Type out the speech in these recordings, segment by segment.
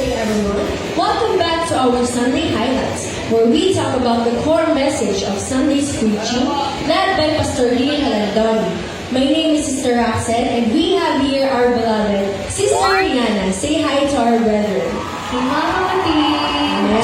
day, everyone. Welcome back to our Sunday Highlights, where we talk about the core message of Sunday's preaching, led by Pastor Lee Halandoni. My name is Sister Roxanne, and we have here our beloved Sister Rihanna. Say hi to our brethren.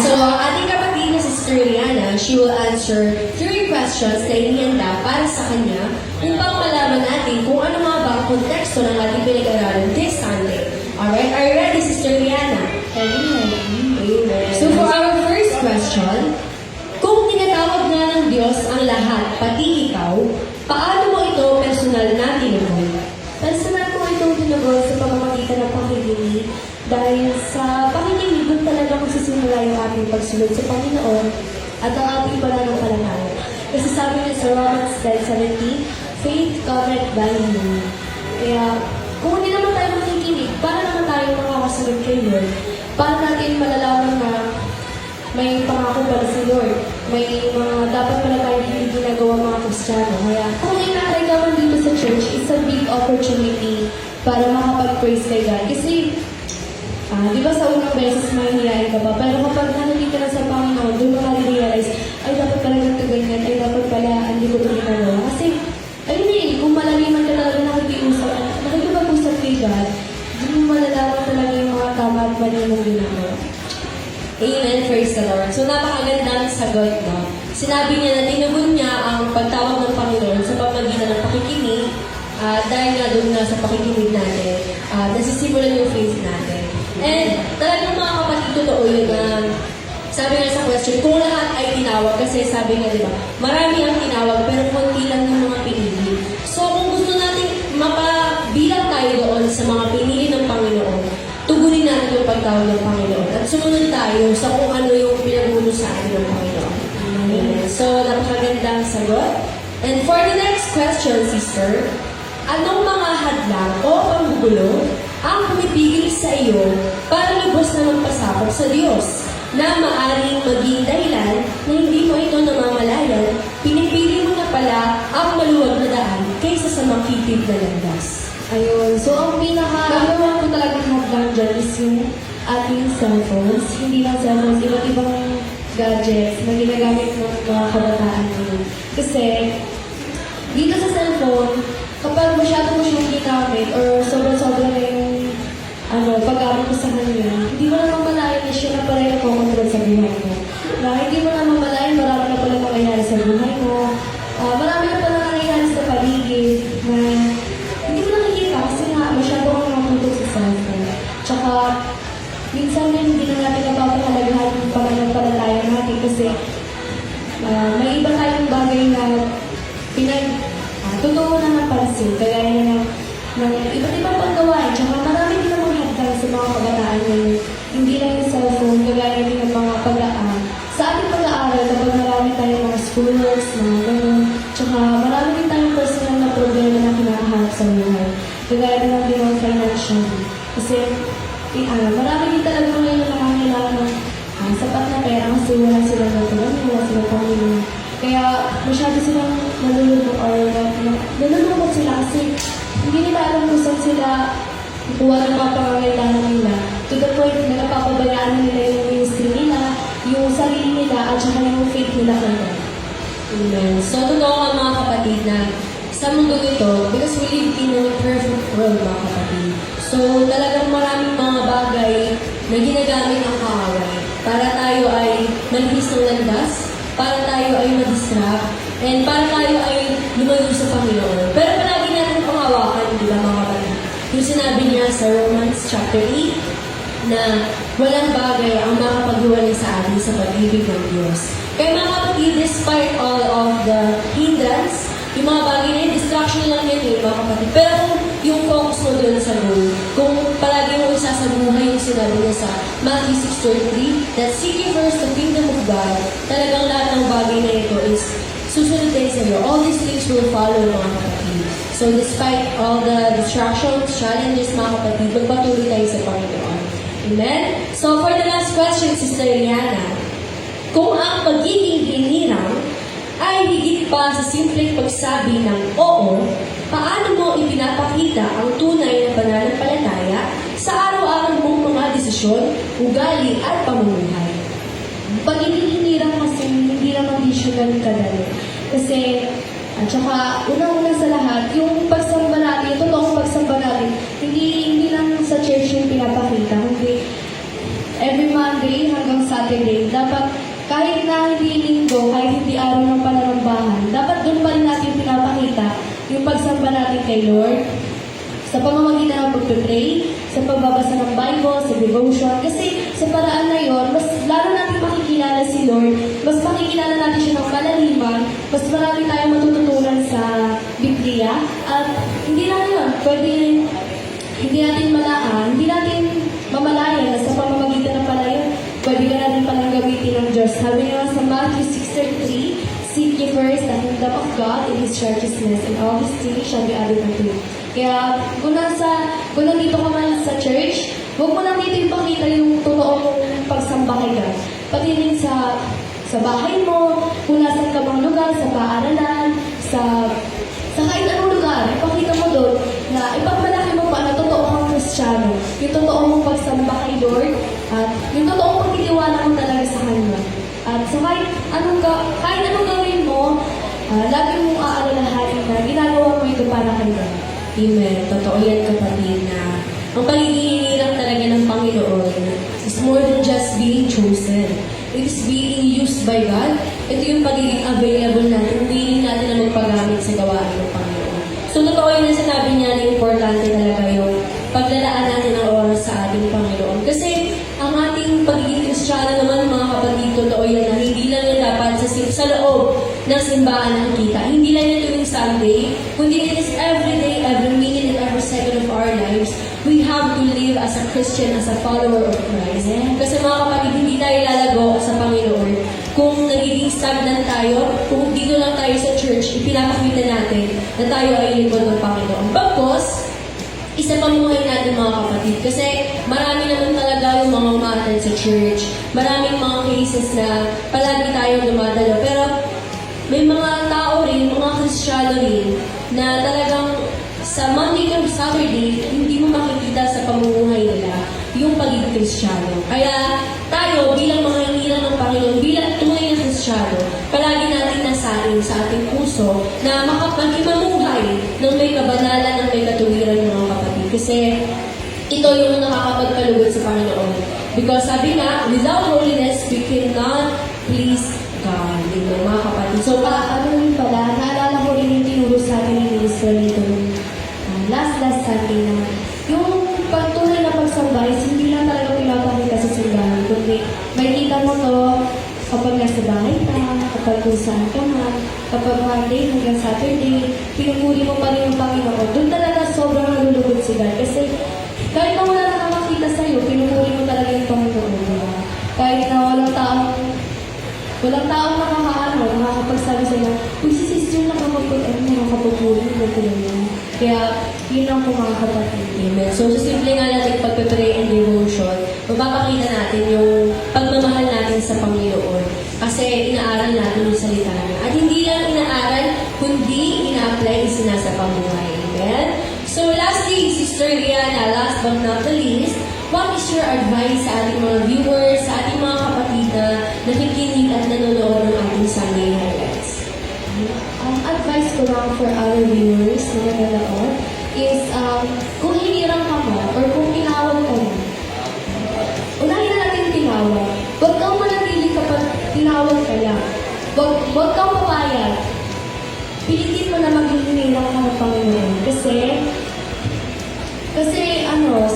So, ang ating kapatid na Sister Rihanna, she will answer 3 questions na inihanda para sa kanya upang malaman natin kung ano nga ba ang konteksto ng ating pinag-aralan this Sunday. Alright, are you ready, Sister Rihanna? Amen. So, for our first question, kung tinatawag nga ng Diyos ang lahat, pati ikaw, paano mo ito personal na tinugon? Personal ko itong tinugon sa pamamagitan ng pakikinig dahil sa pakikinig doon talaga magsisimula yung ating pagsunod sa Panginoon at ang ating pananampalataya. Kasi sabi niya sa Romans 10:17, faith cometh by hearing. Kaya kung hindi naman tayo makikinig, para naman tayo makakasunod kay Lord, para natin malalaman na may pangako pala si Lord. May mga dapat pala tayo hindi ginagawa mga Kristiyano. Kaya kung inaatay ka man dito sa church, it's a big opportunity para makapag-praise kay God. Kasi, di ba sa unang beses mahihiyain ka pa, pero kapag nandito na sa Panginoon, doon mo na-realize, ay dapat pala ganito ganyan, ay dapat pala hindi ko ito ginagawa. Kasi, ayun eh, kung malaliman ka talaga nakikipag-usap kay God, doon mo malalaman talaga yung mga tama at mali mong ginagawa. Amen, praise the Lord. So, napakagandang sagot, no? Sinabi niya na tinugon niya ang pagtawag ng Panginoon sa pamagitan ng pakikinig dahil nga doon nga sa pakikinig natin, nasisimulan yung faith natin. And talagang mga kapatid, totoo yun na sabi nga sa question, kung lahat ay tinawag, kasi sabi nga, di ba, marami ang tinawag pero konti lang yung mga pinili. So, kung gusto natin mapabilang tayo doon sa mga pinili ng Panginoon, tugunin natin yung pagtawag ng Panginoon at sumunod tayo sa kung ano yung pinagulo sa atin ng Panginoon. Amen. So, napakagandang sagot. And for the next question, sister, anong mga hadlang o panggugulo ang pumipigil sa iyo para lubos na magpasakop sa Diyos na maaring maging dahilan na hindi mo ito namamalayan, pinipili mo na pala ang maluwag na daan kaysa sa makitid na landas? Ayun. So, ang pinaka-gawin ko talagang hadlang dyan is yung ating cellphones. Hindi lang cellphones, iba't ibang gadgets na ginagamit ng mga kabataan ngayon. Kasi, dito sa cellphone, kapag masyado mo siyang ginamit or sobrang-sobra na yung pag-gamit mo sa kanya, hindi mo na mamalayan na siya na pala yung nakokontrol sa buhay mo. Na hindi mo na mamalayan, marami na pala nangyayari sa buhay mo. Marami na pala nangyayari sa paligid na hindi mo nakikita kasi nga masyado kang nakapuntok sa cellphone. Tsaka, minsan na hindi na natin napapahalagahan yung pananampalataya natin kasi may iba tayong bagay na totoo na napansin. Kaya ng iba't ibang paggawain. Tsaka marami din namang hadlang sa mga kabataan ngayon. Hindi lang yung cellphone, kagaya din ng mga sa ating pag-aaral, kapag marami tayong mga schoolworks, mga ganun. Tsaka marami din tayong personal na problema na kinakaharap sa buhay. Kagaya din ng mga financial. Kasi marami din talaga ngayon na nakakailangan ng sapat na pera kasi wala silang natulang, wala silang pamilya. Kaya masyado silang nalulungkot or nalulungkot sila kasi hindi nila alam kung saan sila kuha ng mga pangangailangan nila. To the point na napapabayaan nila yung ministry nila, yung sarili nila, at saka yung faith nila kay God. Amen. So, totoo nga mga kapatid na sa mundo nito, because we live in a perfect world mga kapatid. So, talagang maraming mga bagay na ginagamit ang kaaway para tayo ay manhis ng landas, para tayo ay madistract, and para tayo ay lumayo sa Panginoon. Pero palagi natin pangawakan, di ba mga kapatid? Yung sinabi niya sa Romans chapter 8, na walang bagay ang makapaghiwalay sa atin sa pag-ibig ng Diyos. Kaya mga kapatid, despite all of the hindrance, yung mga bagay na yun, distraction lang yan mga kapatid. Pero kung yung focus mo doon sa goal, kung palagi mo isa sa buhay yung sinabi niya sa Matthew 6:33, that seek ye first the kingdom of God, talagang lahat ng bagay na ito is susunod din sa iyo. All these things will follow mga kapatid. So despite all the distractions, challenges mga kapatid, magpatuloy tayo sa Panginoon. Amen? So for the last question, Sister Rihanna, kung ang pagiging hinirang ay higit pa sa simpleng pagsabi ng oo, paano mo ipinapakita ang tunay na pananampalataya sa araw-araw mong mga desisyon? desisyon, ugali, at pamumuhay. Pagiging hinirang kasi hindi naman issue ganun kadali. Kasi, at saka, unang-una sa lahat, yung pagsamba natin, yung totoong pagsamba natin, hindi lang sa church yung pinapakita, kundi every Monday hanggang Saturday, dapat kahit na hindi linggo, kahit hindi araw ng pananambahan, dapat doon pa rin natin pinapakita yung pagsamba natin kay Lord, sa pamamagitan ng pag-pray, sa pagbabasa ng Bible, sa devotion. Kasi sa paraan na yon, mas lalo natin makikilala si Lord, mas makikilala natin siya ng malaliman, mas marami tayong matututunan sa Biblia. At hindi lang yun, pwede hindi natin mamalayan na sa pamamagitan ng palayan, pwede ka natin palang gamitin ng Diyos. Sabi nga sa Matthew 6:33, "Seek ye first the kingdom of God and His righteousness, and all His things shall be added unto you." Kaya, kung nandito ka man sa church, huwag mo lang dito ipakita yung totoo mong pagsamba kay God. Pati rin sa bahay mo, kung nasan ka bang lugar, sa paaralan, sa kahit anong lugar, ipakita mo doon na ipagmalaki mo pa na totoo kang Kristiyano. Yung totoo mong pagsamba kay Lord, at yung totoong pagtitiwala mo talaga sa Kanya. At sa kahit anong gawin mo, lagi mong aalalahanin na ginagawa mo ito para kay God. Amen. Totoo yan, kapatid, na ang pagiging hirap talaga ng Panginoon is more than just being chosen. It is being used by God. Ito yung pagiging available natin, willing natin na magpagamit sa gawain ng Panginoon. So, totoo yun na sinabi niya na importante talaga yung paglalaan natin ng oras sa ating Panginoon. Kasi, ang ating pagiging Kristiyano naman, mga kapatid, totoo yan na hindi lang yan dapat sa loob ng simbahan nakikita. Hindi lang yan tuwing Sunday, kundi it is every day, every minute, and every second of our lives. We have to live as a Christian, as a follower of Christ. Kasi mga kapatid, hindi tayo lalago sa Panginoon. Kung nagiging stagnant tayo, kung dito lang tayo sa church, ipinapakita natin na tayo ay lingkod ng Panginoon. Bagkos, isa pamuhay natin mga kapatid. Kasi marami naman talaga yung mga umaten sa church. Maraming mga cases na palagi tayong dumadalo. Pero may mga tao rin, mga Kristiyano rin, na talagang sa Monday to Saturday, hindi mo makikita sa pamumuhay nila yung pagiging Kristiyano. Kaya tayo, bilang mga hinirang ng Panginoon, bilang tunay na Kristiyano, palagi natin nasain sa ating puso na mamuhay ng may kabanalan, ng may katuwiran mga kapatid. Kasi ito yung nakakapagkalugod sa Panginoon. Because sabi nga, without holiness, we cannot please God. Diba, mga kapatid? So, Ano rin pala, naalala ko rin yung tinuro sa akin ni Minister nito last Sunday na yung pagtunay na pagsamba is hindi lang talaga pinapakita sa simbahan, kundi may kita mo to kapag nasa bahay ka, kapag kung saan ka man, kapag Monday hanggang Saturday, pinupuri mo pa rin yung Panginoon. Doon talaga sobrang nalulugod si God. Kasi kahit na wala na makita sa'yo, pinupuri mo talaga yung Panginoon. Diba? Kahit na walang taong nakakapagsabi sa'yo, uy, si sister nakakapagpuri, kaya yun ang mga kapatid. Amen. So, sa simple nga natin pagpe-pray and devotion, mapapakita natin yung pagmamahal natin sa Panginoon. Kasi inaaral natin yung salita niya. At hindi lang inaaral, kundi ina-apply sa pamuhay. Amen? So, lastly, Sister Rihanna, last but not the least, what is your advice sa ating mga viewers, sa ating mga kapatid na nakikinig at nanonood ng ating Sunday highlights? Ang advice ko lang for our viewers na nanonood is, kung hinirang ka mo or kung tinawag ka mo, unahin na natin tinawag. Huwag kang manatili kapag tinawag ka lang. Huwag kang papayag. Pilitin mo na maging hinirang ka ng Panginoon. Kasi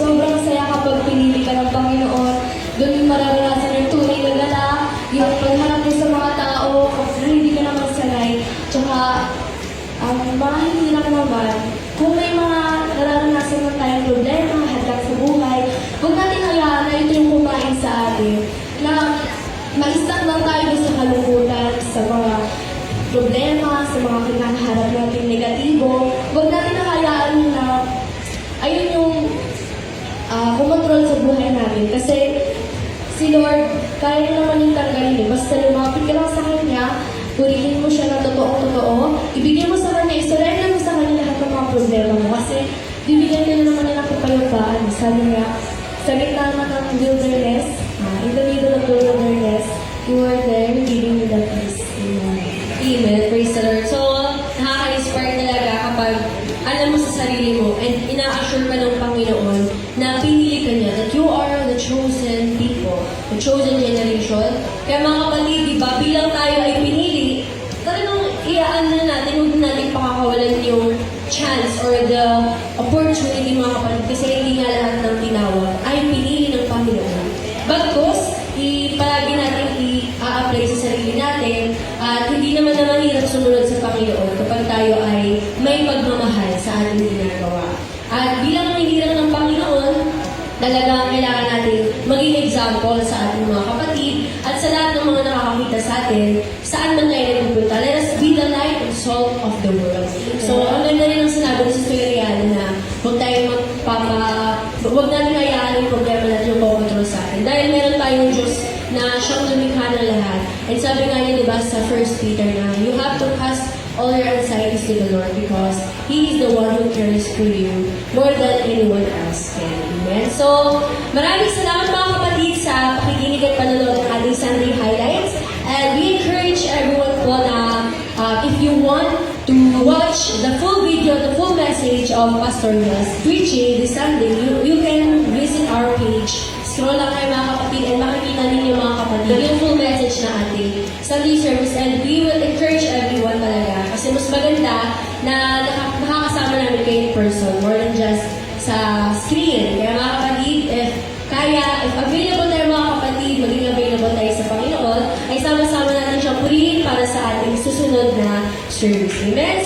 sobrang saya kapag pinili ka ng Panginoon. Doon yung mararanasan yung tunay na gala, yung pagharap mo sa mga tao, kapag hindi ka naman sanay. Tsaka, mga hindi lang naman, kung may mga nararanasan na tayong problema, hadlang sa buhay, huwag natin hayaan na ito yung kumain sa atin. Na ma-stuck lang tayo sa kalungkutan, sa mga problema, sa mga kinakaharap natin negatibo. Huwag natin hayaan na ayun yung kumontrol sa buhay natin. Kasi si Lord, kaya naman yung tanggalin eh. Basta lumapit ka lang sa Kanya, purihin mo siya ng totoo-totoo, ibigay mo sa Kanya, isurrender mo sa Kanya lahat ng mga problema mo. Kasi bibigyan ka na naman niya ng kapayapaan. Sabi nga, sa gitna naman ng wilderness, in the middle of the wilderness, you are there giving me the peace. Amen. Amen. Praise the Lord. So, nakaka-inspire talaga kapag alam mo sa sarili mo and ina-assure ka ng Panginoon na pinili ka niya, that you are the chosen people, the chosen generation. Kaya mga kapatid, di ba, bilang tayo ay pinili, talagang iaan na natin, huwag na natin pakakawalan yung chance or the opportunity mga kapatid kasi hindi nga lahat ng tinawag ay pinili ng Panginoon. Bagkus, palagi natin i-apply sa sarili natin at hindi naman hirap sumunod sa Panginoon kapag tayo ay may pagmamahal sa ating ginagawa. At bilang hinihiram ng Panginoon, talagang kailangan natin maging example sa ating mga kapatid at sa lahat ng mga nakakakita sa atin, saan man tayo nagpupunta. Let us be the light and salt of the world. So, ang ganda rin ang sinabi ni Sister Rihanna na huwag natin hayaan yung problema natin yung control sa atin. Dahil meron tayong Diyos na siyang lumikha ng lahat. And sabi nga niya, diba, sa 1 Peter na, you have to cast all your anxieties to the Lord because He is the one who cares for you more than anyone else can. Amen? So, maraming salamat mga kapatid sa pakikinig at panonood ng ating Sunday highlights. And we encourage everyone po na if you want to watch the full video, the full message of Pastor Wes preaching this Sunday, you can visit our page. Scroll lang kayo mga kapatid and makikita ninyo mga kapatid yung full message na ating Sunday service and we will encourage everyone talaga kasi mas maganda na nakakasama namin kayo in person more than just sa screen. Kaya mga kapatid, if available tayo mga kapatid, maging available tayo sa Panginoon, ay sama-sama natin siyang purihin para sa ating susunod na service. Amen?